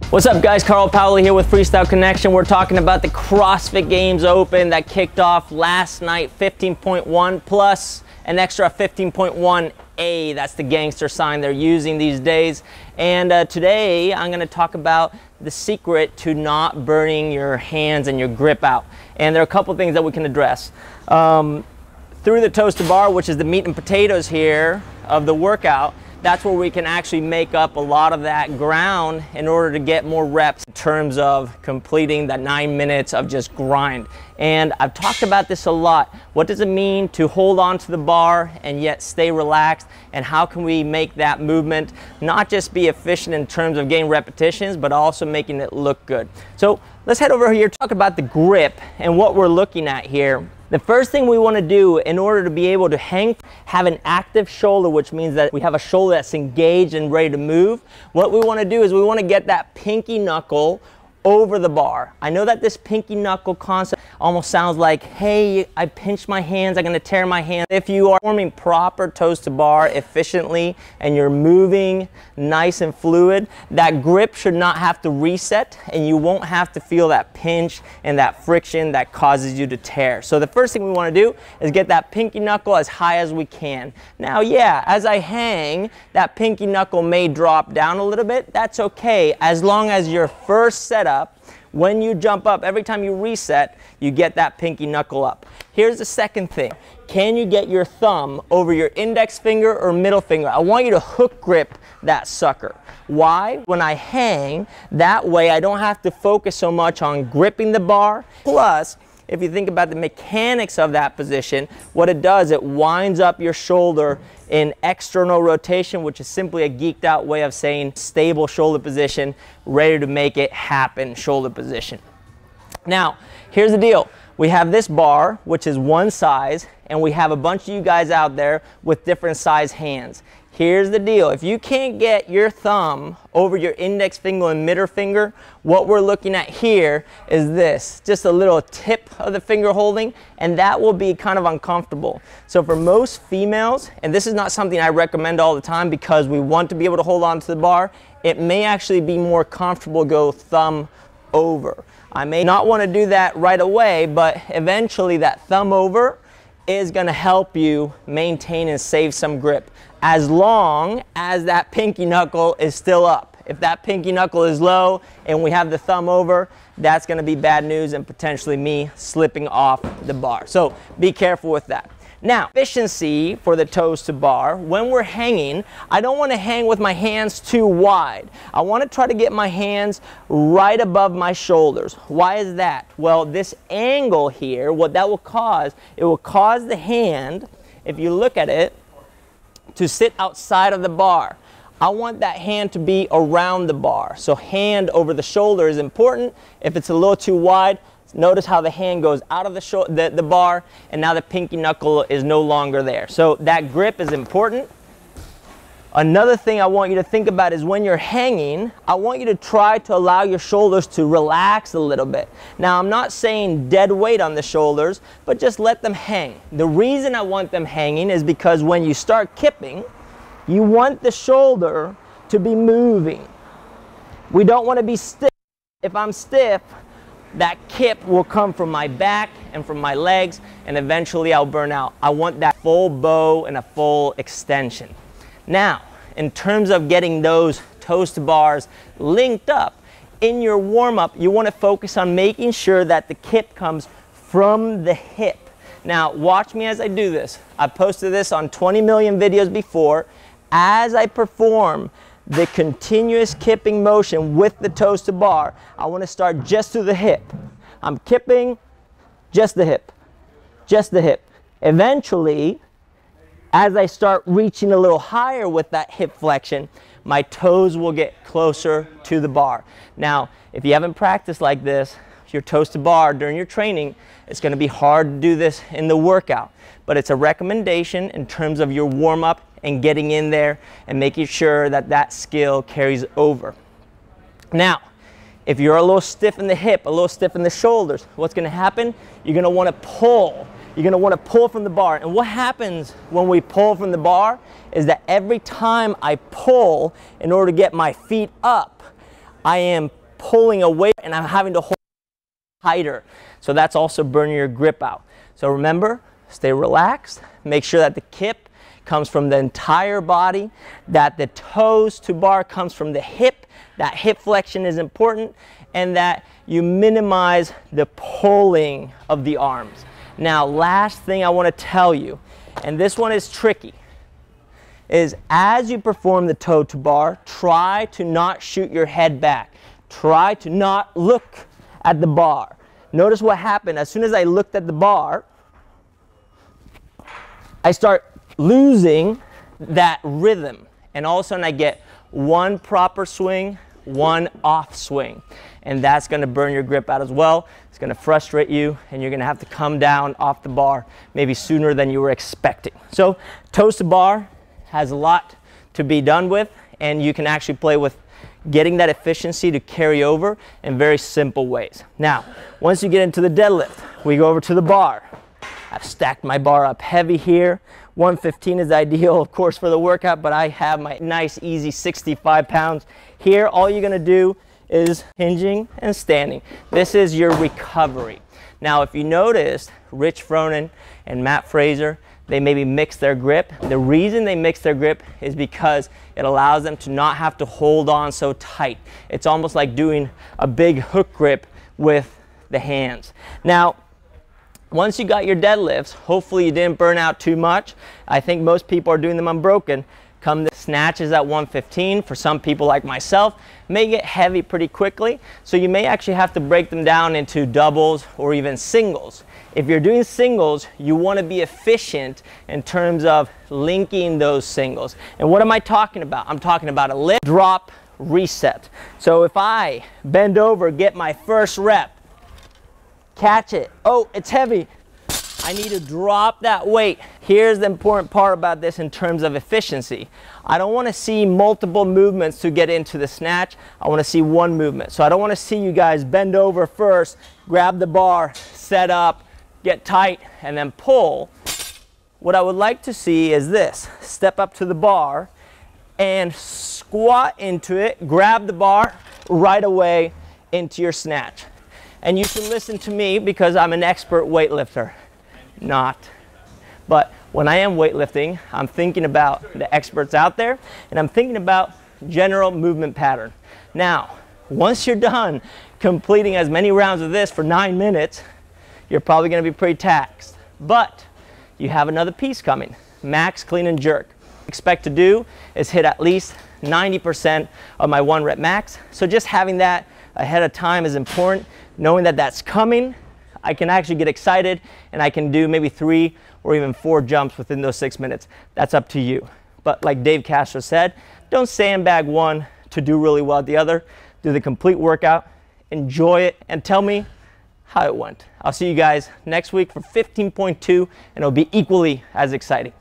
What's up guys, Carl Paoli here with Freestyle Connection. We're talking about the CrossFit Games Open that kicked off last night, 15.1 plus an extra 15.1A. That's the gangster sign they're using these days. And today I'm gonna talk about the secret to not burning your hands and your grip out. And there are a couple things that we can address. Through the toes to bar, which is the meat and potatoes here of the workout, that's where we can actually make up a lot of that ground in order to get more reps in terms of completing that 9 minutes of just grind. And I've talked about this a lot. What does it mean to hold on to the bar and yet stay relaxed? And how can we make that movement not just be efficient in terms of getting repetitions, but also making it look good? So let's head over here, talk about the grip and what we're looking at here. The first thing we want to do in order to be able to have an active shoulder, which means that we have a shoulder that's engaged and ready to move. What we want to do is we want to get that pinky knuckle over the bar. I know that this pinky knuckle concept almost sounds like, hey, I pinched my hands, I'm gonna tear my hand. If you are forming proper toes to bar efficiently and you're moving nice and fluid, that grip should not have to reset and you won't have to feel that pinch and that friction that causes you to tear. So the first thing we wanna do is get that pinky knuckle as high as we can. Now, yeah, as I hang, that pinky knuckle may drop down a little bit. That's okay, as long as your first setup, when you jump up, every time you reset, you get that pinky knuckle up. Here's the second thing. Can you get your thumb over your index finger or middle finger? I want you to hook grip that sucker. Why? When I hang, that way I don't have to focus so much on gripping the bar. Plus, if you think about the mechanics of that position, what it does, it winds up your shoulder in external rotation, which is simply a geeked out way of saying stable shoulder position, ready to make it happen shoulder position. Now, here's the deal. We have this bar, which is one size, and we have a bunch of you guys out there with different size hands. Here's the deal. If you can't get your thumb over your index finger and middle finger, what we're looking at here is this, just a little tip of the finger holding, and that will be kind of uncomfortable. So for most females, and this is not something I recommend all the time because we want to be able to hold on to the bar, it may actually be more comfortable to go thumb over. I may not want to do that right away, but eventually that thumb over is going to help you maintain and save some grip, as long as that pinky knuckle is still up. If that pinky knuckle is low and we have the thumb over, that's going to be bad news and potentially me slipping off the bar. So be careful with that. Now, efficiency for the toes to bar, when we're hanging, I don't want to hang with my hands too wide. I want to try to get my hands right above my shoulders. Why is that? Well, this angle here, what that will cause, it will cause the hand, if you look at it, to sit outside of the bar. I want that hand to be around the bar. So hand over the shoulder is important. If it's a little too wide, notice how the hand goes out of the bar, and now the pinky knuckle is no longer there. So that grip is important. Another thing I want you to think about is when you're hanging, I want you to try to allow your shoulders to relax a little bit. Now, I'm not saying dead weight on the shoulders, but just let them hang. The reason I want them hanging is because when you start kipping, you want the shoulder to be moving. We don't want to be stiff. If I'm stiff, that kip will come from my back and from my legs, and eventually I'll burn out. I want that full bow and a full extension. Now, in terms of getting those toes to bars linked up, in your warm-up, you want to focus on making sure that the kip comes from the hip. Now, watch me as I do this. I've posted this on 20 million videos before. As I perform the continuous kipping motion with the toes to bar, I want to start just through the hip. I'm kipping, just the hip, just the hip. Eventually, as I start reaching a little higher with that hip flexion, my toes will get closer to the bar. Now, if you haven't practiced like this, your toes to bar during your training, it's going to be hard to do this in the workout. But it's a recommendation in terms of your warm-up and getting in there and making sure that that skill carries over. Now, if you're a little stiff in the hip, a little stiff in the shoulders, what's going to happen? You're going to want to pull. You're going to want to pull from the bar. And what happens when we pull from the bar is that every time I pull in order to get my feet up, I am pulling away and I'm having to hold tighter. So that's also burning your grip out. So remember, stay relaxed. Make sure that the kip comes from the entire body, that the toes to bar comes from the hip. That hip flexion is important, and that you minimize the pulling of the arms. Now, last thing I want to tell you, and this one is tricky, is as you perform the toe to bar, try to not shoot your head back. Try to not look at the bar. Notice what happened. As soon as I looked at the bar, I start losing that rhythm. And all of a sudden I get one proper swing, one off swing. And that's going to burn your grip out as well. It's going to frustrate you, and you're going to have to come down off the bar maybe sooner than you were expecting. So toes to bar has a lot to be done with, and you can actually play with getting that efficiency to carry over in very simple ways. Now, once you get into the deadlift, we go over to the bar. I've stacked my bar up heavy here. 115 is ideal, of course, for the workout, but I have my nice, easy 65 pounds. Here, all you're gonna do is hinging and standing. This is your recovery. Now, if you noticed, Rich Froning and Matt Fraser, they maybe mix their grip. The reason they mix their grip is because it allows them to not have to hold on so tight. It's almost like doing a big hook grip with the hands. Now, once you got your deadlifts, hopefully you didn't burn out too much. I think most people are doing them unbroken. Come the snatches at 115, for some people like myself, may get heavy pretty quickly. So you may actually have to break them down into doubles or even singles. If you're doing singles, you want to be efficient in terms of linking those singles. And what am I talking about? I'm talking about a lift, drop, reset. So if I bend over, get my first rep, catch it. Oh, it's heavy. I need to drop that weight. Here's the important part about this in terms of efficiency. I don't want to see multiple movements to get into the snatch. I want to see one movement. So I don't want to see you guys bend over first, grab the bar, set up, get tight, and then pull. What I would like to see is this. Step up to the bar and squat into it, grab the bar right away into your snatch. And you should listen to me because I'm an expert weightlifter. Not. But when I am weightlifting, I'm thinking about the experts out there, and I'm thinking about general movement pattern. Now, once you're done completing as many rounds of this for 9 minutes, you're probably going to be pretty taxed. But you have another piece coming, max clean and jerk. Expect to do is hit at least 90% of my 1 rep max. So just having that ahead of time is important. Knowing that that's coming, I can actually get excited and I can do maybe 3 or even 4 jumps within those 6 minutes. That's up to you. But like Dave Castro said, don't sandbag one to do really well at the other. Do the complete workout, enjoy it, and tell me how it went. I'll see you guys next week for 15.2, and it'll be equally as exciting.